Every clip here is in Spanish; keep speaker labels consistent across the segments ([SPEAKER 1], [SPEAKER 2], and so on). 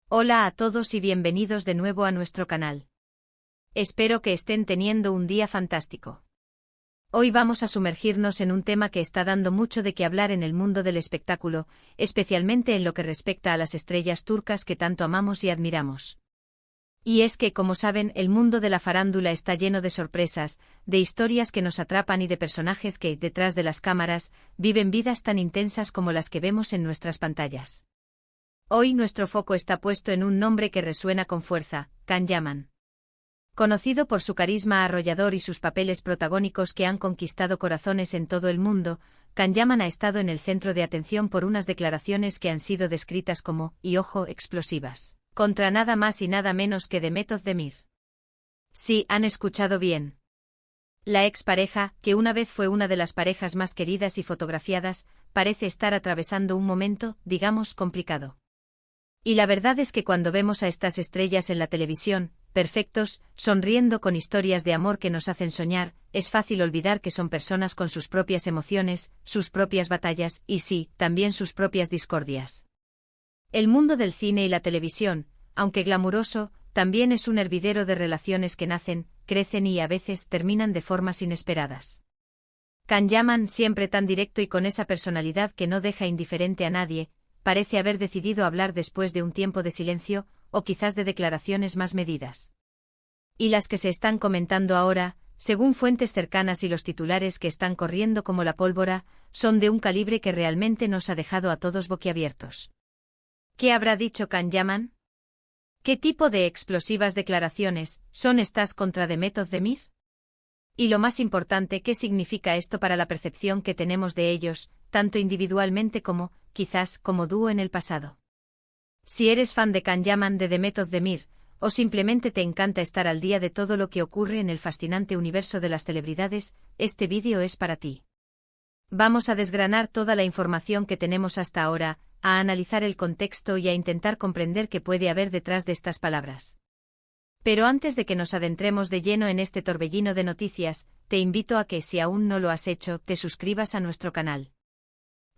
[SPEAKER 1] Hola a todos y bienvenidos de nuevo a nuestro canal. Espero que estén teniendo un día fantástico. Hoy vamos a sumergirnos en un tema que está dando mucho de qué hablar en el mundo del espectáculo, especialmente en lo que respecta a las estrellas turcas que tanto amamos y admiramos. Y es que, como saben, el mundo de la farándula está lleno de sorpresas, de historias que nos atrapan y de personajes que, detrás de las cámaras, viven vidas tan intensas como las que vemos en nuestras pantallas. Hoy nuestro foco está puesto en un nombre que resuena con fuerza, Can Yaman. Conocido por su carisma arrollador y sus papeles protagónicos que han conquistado corazones en todo el mundo, Can Yaman ha estado en el centro de atención por unas declaraciones que han sido descritas como, y ojo, explosivas, contra nada más y nada menos que Demet Özdemir. Sí, han escuchado bien. La expareja, que una vez fue una de las parejas más queridas y fotografiadas, parece estar atravesando un momento, digamos, complicado. Y la verdad es que cuando vemos a estas estrellas en la televisión, perfectos, sonriendo con historias de amor que nos hacen soñar, es fácil olvidar que son personas con sus propias emociones, sus propias batallas y sí, también sus propias discordias. El mundo del cine y la televisión, aunque glamuroso, también es un hervidero de relaciones que nacen, crecen y a veces terminan de formas inesperadas. Can Yaman, siempre tan directo y con esa personalidad que no deja indiferente a nadie, parece haber decidido hablar después de un tiempo de silencio, o quizás de declaraciones más medidas. Y las que se están comentando ahora, según fuentes cercanas y los titulares que están corriendo como la pólvora, son de un calibre que realmente nos ha dejado a todos boquiabiertos. ¿Qué habrá dicho Can Yaman? ¿Qué tipo de explosivas declaraciones son estas contra Demet Özdemir? Y lo más importante, ¿qué significa esto para la percepción que tenemos de ellos, tanto individualmente como, quizás, como dúo en el pasado? Si eres fan de Can Yaman de Demet Özdemir, o simplemente te encanta estar al día de todo lo que ocurre en el fascinante universo de las celebridades, este vídeo es para ti. Vamos a desgranar toda la información que tenemos hasta ahora, a analizar el contexto y a intentar comprender qué puede haber detrás de estas palabras. Pero antes de que nos adentremos de lleno en este torbellino de noticias, te invito a que, si aún no lo has hecho, te suscribas a nuestro canal.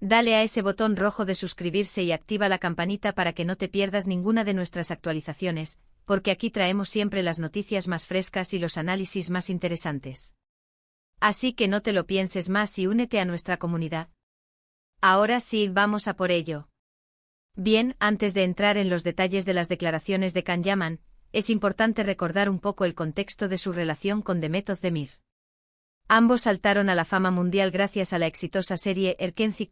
[SPEAKER 1] Dale a ese botón rojo de suscribirse y activa la campanita para que no te pierdas ninguna de nuestras actualizaciones, porque aquí traemos siempre las noticias más frescas y los análisis más interesantes. Así que no te lo pienses más y únete a nuestra comunidad. Ahora sí, vamos a por ello. Bien, antes de entrar en los detalles de las declaraciones de Can Yaman, es importante recordar un poco el contexto de su relación con Demet Özdemir. Ambos saltaron a la fama mundial gracias a la exitosa serie Erkenci,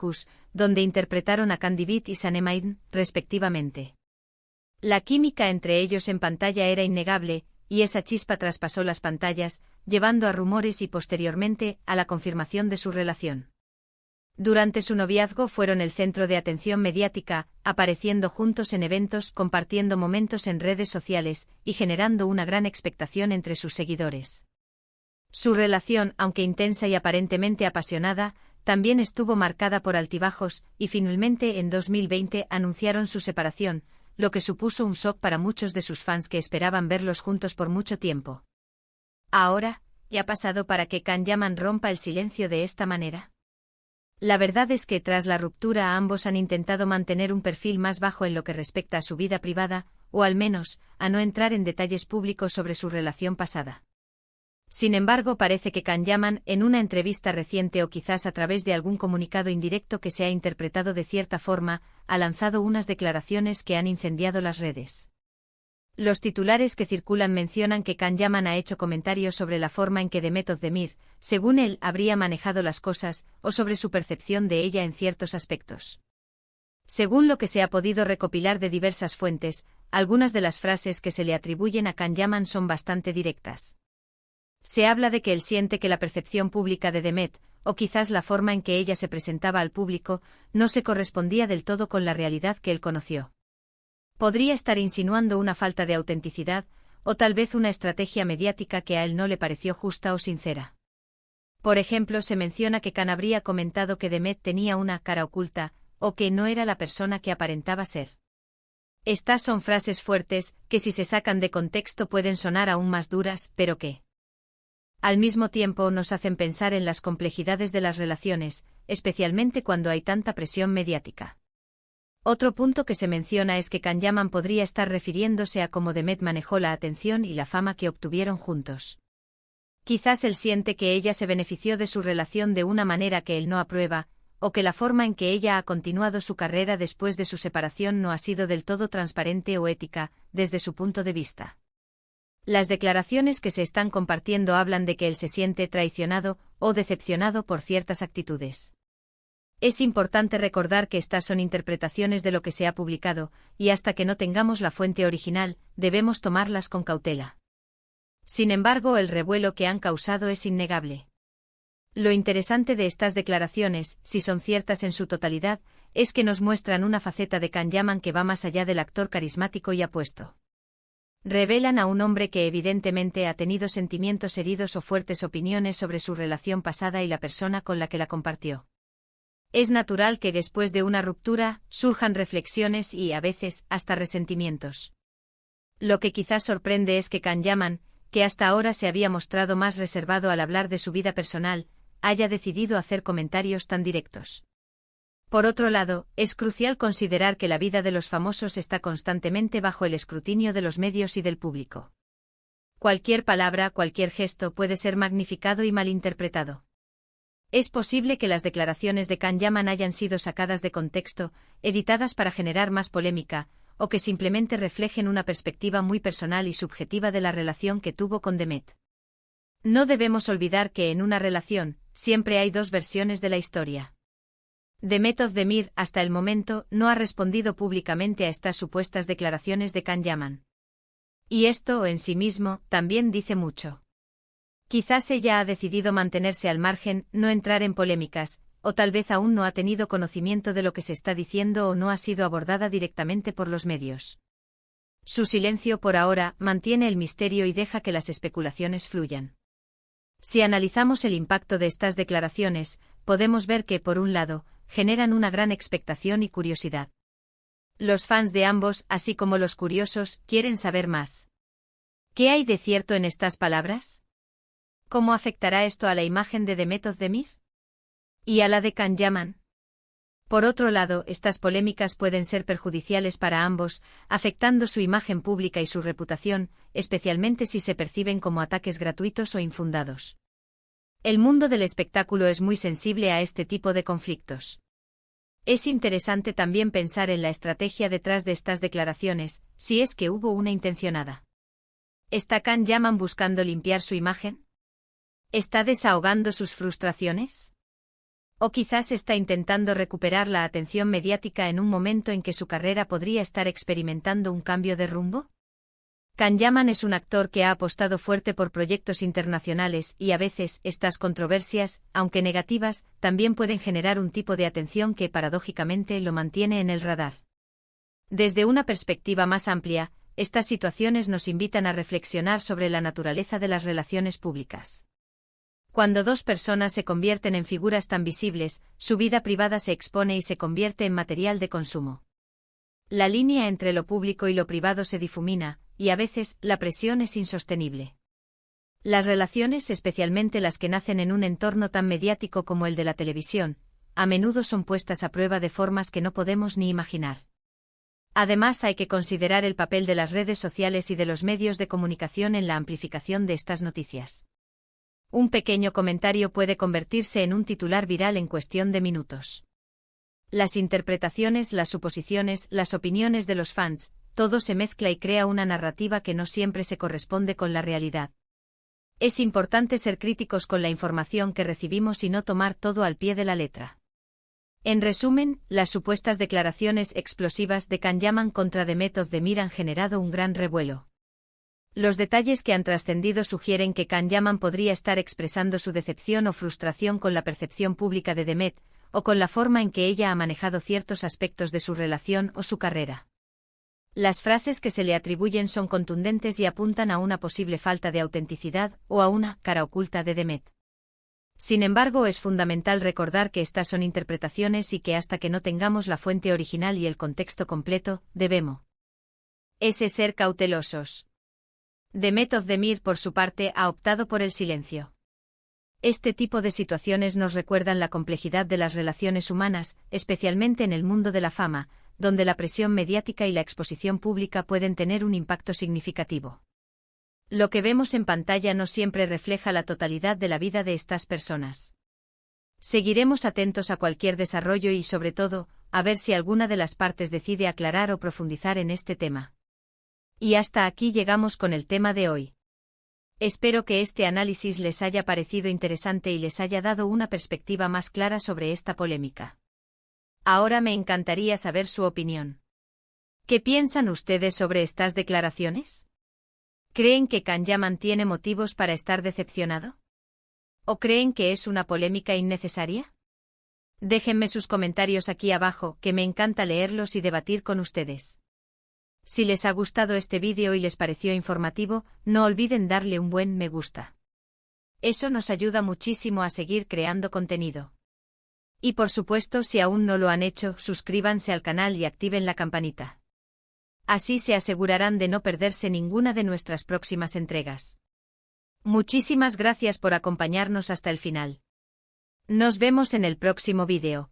[SPEAKER 1] donde interpretaron a Can Divit y Sanem Aydin, respectivamente. La química entre ellos en pantalla era innegable, y esa chispa traspasó las pantallas, llevando a rumores y posteriormente a la confirmación de su relación. Durante su noviazgo fueron el centro de atención mediática, apareciendo juntos en eventos, compartiendo momentos en redes sociales y generando una gran expectación entre sus seguidores. Su relación, aunque intensa y aparentemente apasionada, también estuvo marcada por altibajos, y finalmente en 2020 anunciaron su separación, lo que supuso un shock para muchos de sus fans que esperaban verlos juntos por mucho tiempo. Ahora, ¿qué ha pasado para que Can Yaman rompa el silencio de esta manera? La verdad es que tras la ruptura ambos han intentado mantener un perfil más bajo en lo que respecta a su vida privada, o al menos, a no entrar en detalles públicos sobre su relación pasada. Sin embargo, parece que Can Yaman, en una entrevista reciente o quizás a través de algún comunicado indirecto que se ha interpretado de cierta forma, ha lanzado unas declaraciones que han incendiado las redes. Los titulares que circulan mencionan que Can Yaman ha hecho comentarios sobre la forma en que Demet Özdemir, según él, habría manejado las cosas, o sobre su percepción de ella en ciertos aspectos. Según lo que se ha podido recopilar de diversas fuentes, algunas de las frases que se le atribuyen a Can Yaman son bastante directas. Se habla de que él siente que la percepción pública de Demet, o quizás la forma en que ella se presentaba al público, no se correspondía del todo con la realidad que él conoció. Podría estar insinuando una falta de autenticidad, o tal vez una estrategia mediática que a él no le pareció justa o sincera. Por ejemplo, se menciona que Can habría comentado que Demet tenía una cara oculta, o que no era la persona que aparentaba ser. Estas son frases fuertes, que si se sacan de contexto pueden sonar aún más duras, pero que, al mismo tiempo, nos hacen pensar en las complejidades de las relaciones, especialmente cuando hay tanta presión mediática. Otro punto que se menciona es que Can Yaman podría estar refiriéndose a cómo Demet manejó la atención y la fama que obtuvieron juntos. Quizás él siente que ella se benefició de su relación de una manera que él no aprueba, o que la forma en que ella ha continuado su carrera después de su separación no ha sido del todo transparente o ética, desde su punto de vista. Las declaraciones que se están compartiendo hablan de que él se siente traicionado o decepcionado por ciertas actitudes. Es importante recordar que estas son interpretaciones de lo que se ha publicado, y hasta que no tengamos la fuente original, debemos tomarlas con cautela. Sin embargo, el revuelo que han causado es innegable. Lo interesante de estas declaraciones, si son ciertas en su totalidad, es que nos muestran una faceta de Can Yaman que va más allá del actor carismático y apuesto. Revelan a un hombre que evidentemente ha tenido sentimientos heridos o fuertes opiniones sobre su relación pasada y la persona con la que la compartió. Es natural que después de una ruptura surjan reflexiones y, a veces, hasta resentimientos. Lo que quizás sorprende es que Can Yaman, que hasta ahora se había mostrado más reservado al hablar de su vida personal, haya decidido hacer comentarios tan directos. Por otro lado, es crucial considerar que la vida de los famosos está constantemente bajo el escrutinio de los medios y del público. Cualquier palabra, cualquier gesto puede ser magnificado y malinterpretado. Es posible que las declaraciones de Can Yaman hayan sido sacadas de contexto, editadas para generar más polémica, o que simplemente reflejen una perspectiva muy personal y subjetiva de la relación que tuvo con Demet. No debemos olvidar que en una relación, siempre hay dos versiones de la historia. Demet Özdemir, hasta el momento, no ha respondido públicamente a estas supuestas declaraciones de Can Yaman. Y esto, en sí mismo, también dice mucho. Quizás ella ha decidido mantenerse al margen, no entrar en polémicas, o tal vez aún no ha tenido conocimiento de lo que se está diciendo o no ha sido abordada directamente por los medios. Su silencio por ahora mantiene el misterio y deja que las especulaciones fluyan. Si analizamos el impacto de estas declaraciones, podemos ver que, por un lado, generan una gran expectación y curiosidad. Los fans de ambos, así como los curiosos, quieren saber más. ¿Qué hay de cierto en estas palabras? ¿Cómo afectará esto a la imagen de Demet Özdemir? ¿Y a la de Can Yaman? Por otro lado, estas polémicas pueden ser perjudiciales para ambos, afectando su imagen pública y su reputación, especialmente si se perciben como ataques gratuitos o infundados. El mundo del espectáculo es muy sensible a este tipo de conflictos. Es interesante también pensar en la estrategia detrás de estas declaraciones, si es que hubo una intencionada. ¿Está Can Yaman buscando limpiar su imagen? ¿Está desahogando sus frustraciones? ¿O quizás está intentando recuperar la atención mediática en un momento en que su carrera podría estar experimentando un cambio de rumbo? Can Yaman es un actor que ha apostado fuerte por proyectos internacionales y a veces estas controversias, aunque negativas, también pueden generar un tipo de atención que paradójicamente lo mantiene en el radar. Desde una perspectiva más amplia, estas situaciones nos invitan a reflexionar sobre la naturaleza de las relaciones públicas. Cuando dos personas se convierten en figuras tan visibles, su vida privada se expone y se convierte en material de consumo. La línea entre lo público y lo privado se difumina, y a veces, la presión es insostenible. Las relaciones, especialmente las que nacen en un entorno tan mediático como el de la televisión, a menudo son puestas a prueba de formas que no podemos ni imaginar. Además, hay que considerar el papel de las redes sociales y de los medios de comunicación en la amplificación de estas noticias. Un pequeño comentario puede convertirse en un titular viral en cuestión de minutos. Las interpretaciones, las suposiciones, las opiniones de los fans, todo se mezcla y crea una narrativa que no siempre se corresponde con la realidad. Es importante ser críticos con la información que recibimos y no tomar todo al pie de la letra. En resumen, las supuestas declaraciones explosivas de Can Yaman contra Demet Özdemir han generado un gran revuelo. Los detalles que han trascendido sugieren que Can Yaman podría estar expresando su decepción o frustración con la percepción pública de Demet, o con la forma en que ella ha manejado ciertos aspectos de su relación o su carrera. Las frases que se le atribuyen son contundentes y apuntan a una posible falta de autenticidad o a una cara oculta de Demet. Sin embargo, es fundamental recordar que estas son interpretaciones y que hasta que no tengamos la fuente original y el contexto completo, debemos ser cautelosos. Demet Özdemir, por su parte, ha optado por el silencio. Este tipo de situaciones nos recuerdan la complejidad de las relaciones humanas, especialmente en el mundo de la fama, donde la presión mediática y la exposición pública pueden tener un impacto significativo. Lo que vemos en pantalla no siempre refleja la totalidad de la vida de estas personas. Seguiremos atentos a cualquier desarrollo y, sobre todo, a ver si alguna de las partes decide aclarar o profundizar en este tema. Y hasta aquí llegamos con el tema de hoy. Espero que este análisis les haya parecido interesante y les haya dado una perspectiva más clara sobre esta polémica. Ahora me encantaría saber su opinión. ¿Qué piensan ustedes sobre estas declaraciones? ¿Creen que Kanye tiene motivos para estar decepcionado? ¿O creen que es una polémica innecesaria? Déjenme sus comentarios aquí abajo, que me encanta leerlos y debatir con ustedes. Si les ha gustado este vídeo y les pareció informativo, no olviden darle un buen me gusta. Eso nos ayuda muchísimo a seguir creando contenido. Y por supuesto, si aún no lo han hecho, suscríbanse al canal y activen la campanita. Así se asegurarán de no perderse ninguna de nuestras próximas entregas. Muchísimas gracias por acompañarnos hasta el final. Nos vemos en el próximo vídeo.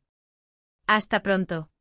[SPEAKER 1] Hasta pronto.